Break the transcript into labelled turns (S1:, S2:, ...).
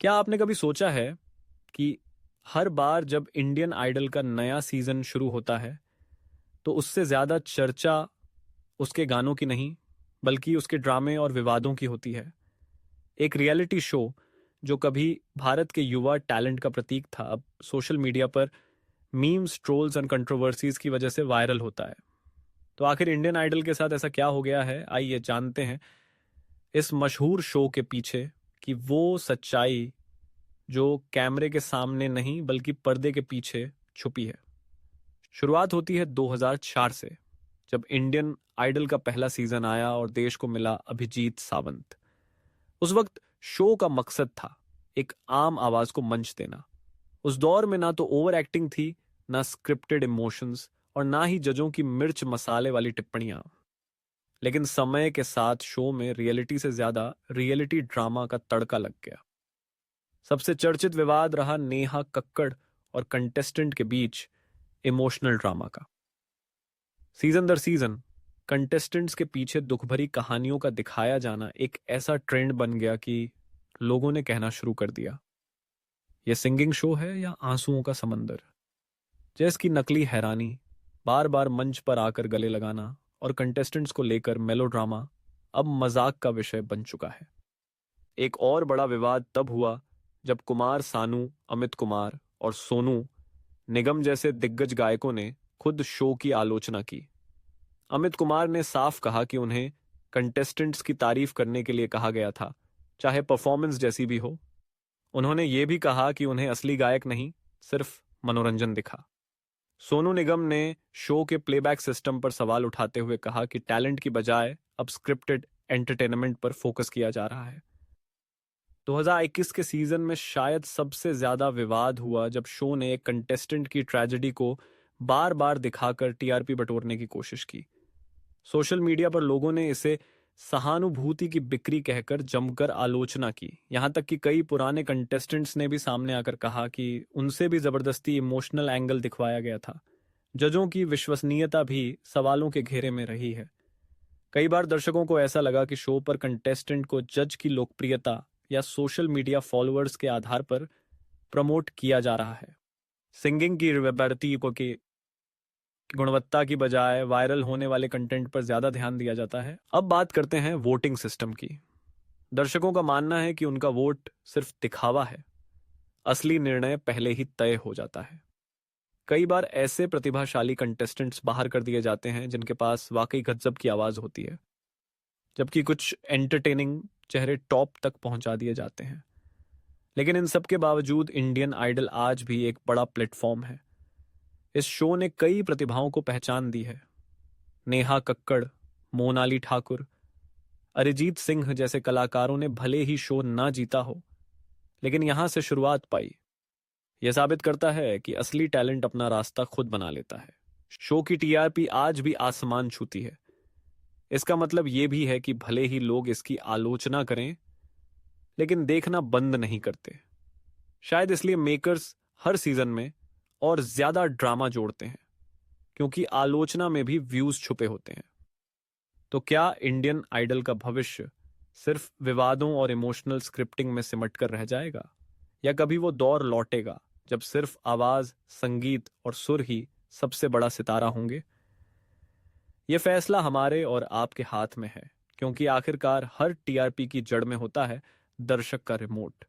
S1: क्या आपने कभी सोचा है कि हर बार जब इंडियन आइडल का नया सीजन शुरू होता है तो उससे ज्यादा चर्चा उसके गानों की नहीं बल्कि उसके ड्रामे और विवादों की होती है। एक रियलिटी शो जो कभी भारत के युवा टैलेंट का प्रतीक था, अब सोशल मीडिया पर मीम्स, ट्रोल्स एंड कंट्रोवर्सीज की वजह से वायरल होता है। तो आखिर इंडियन आइडल के साथ ऐसा क्या हो गया है, आइए जानते हैं इस मशहूर शो के पीछे की वो सच्चाई जो कैमरे के सामने नहीं बल्कि पर्दे के पीछे छुपी है। शुरुआत होती है 2004 से, जब इंडियन आइडल का पहला सीजन आया और देश को मिला अभिजीत सावंत। उस वक्त शो का मकसद था एक आम आवाज को मंच देना। उस दौर में ना तो ओवर एक्टिंग थी, ना स्क्रिप्टेड इमोशंस और ना ही जजों की मिर्च मसाले वाली टिप्पणियां। लेकिन समय के साथ शो में रियलिटी से ज्यादा रियलिटी ड्रामा का तड़का लग गया। सबसे चर्चित विवाद रहा नेहा कक्कड़ और कंटेस्टेंट के बीच इमोशनल ड्रामा का। सीजन दर सीजन कंटेस्टेंट्स के पीछे दुख भरी कहानियों का दिखाया जाना एक ऐसा ट्रेंड बन गया कि लोगों ने कहना शुरू कर दिया, यह सिंगिंग शो है या आंसुओं का समंदर। जैस की नकली हैरानी, बार बार मंच पर आकर गले लगाना और कंटेस्टेंट्स को लेकर मेलोड्रामा अब मजाक का विषय बन चुका है। एक और बड़ा विवाद तब हुआ जब कुमार सानू, अमित कुमार और सोनू निगम जैसे दिग्गज गायकों ने खुद शो की आलोचना की। अमित कुमार ने साफ कहा कि उन्हें कंटेस्टेंट्स की तारीफ करने के लिए कहा गया था, चाहे परफॉर्मेंस जैसी भी हो। उन्होंने ये भी कहा कि उन्हें असली गायक नहीं, सिर्फ मनोरंजन दिखा। सोनू निगम ने शो के प्लेबैक सिस्टम पर सवाल उठाते हुए कहा कि टैलेंट की बजाय अब स्क्रिप्टेड एंटरटेनमेंट पर फोकस किया जा रहा है। 2021 के सीजन में शायद सबसे ज्यादा विवाद हुआ जब शो ने एक कंटेस्टेंट की ट्रेजेडी को बार बार दिखाकर टीआरपी बटोरने की कोशिश की। सोशल मीडिया पर लोगों ने इसे सहानुभूति की बिक्री कहकर जमकर आलोचना की। यहां तक कि कई पुराने कंटेस्टेंट्स ने भी सामने आकर कहा कि उनसे भी जबरदस्ती इमोशनल एंगल दिखवाया गया था। जजों की विश्वसनीयता भी सवालों के घेरे में रही है। कई बार दर्शकों को ऐसा लगा कि शो पर कंटेस्टेंट को जज की लोकप्रियता या सोशल मीडिया फॉलोअर्स के आधार पर प्रमोट किया जा रहा है। सिंगिंग की रिवेबिलिटी को की गुणवत्ता की बजाय वायरल होने वाले कंटेंट पर ज्यादा ध्यान दिया जाता है। अब बात करते हैं वोटिंग सिस्टम की। दर्शकों का मानना है कि उनका वोट सिर्फ दिखावा है, असली निर्णय पहले ही तय हो जाता है। कई बार ऐसे प्रतिभाशाली कंटेस्टेंट्स बाहर कर दिए जाते हैं जिनके पास वाकई गजब की आवाज होती है, जबकि कुछ एंटरटेनिंग चेहरे टॉप तक पहुंचा दिए जाते हैं। लेकिन इन सब के बावजूद इंडियन आइडल आज भी एक बड़ा प्लेटफॉर्म है। इस शो ने कई प्रतिभाओं को पहचान दी है। नेहा कक्कड़, मोनाली ठाकुर, अरिजीत सिंह जैसे कलाकारों ने भले ही शो ना जीता हो, लेकिन यहां से शुरुआत पाई। यह साबित करता है कि असली टैलेंट अपना रास्ता खुद बना लेता है। शो की टीआरपी आज भी आसमान छूती है। इसका मतलब यह भी है कि भले ही लोग इसकी आलोचना करें, लेकिन देखना बंद नहीं करते। शायद इसलिए मेकर्स हर सीजन में और ज्यादा ड्रामा जोड़ते हैं, क्योंकि आलोचना में भी व्यूज छुपे होते हैं। तो क्या इंडियन आइडल का भविष्य सिर्फ विवादों और इमोशनल स्क्रिप्टिंग में सिमट कर रह जाएगा, या कभी वो दौर लौटेगा जब सिर्फ आवाज, संगीत और सुर ही सबसे बड़ा सितारा होंगे? यह फैसला हमारे और आपके हाथ में है, क्योंकि आखिरकार हर टीआरपी की जड़ में होता है दर्शक का रिमोट।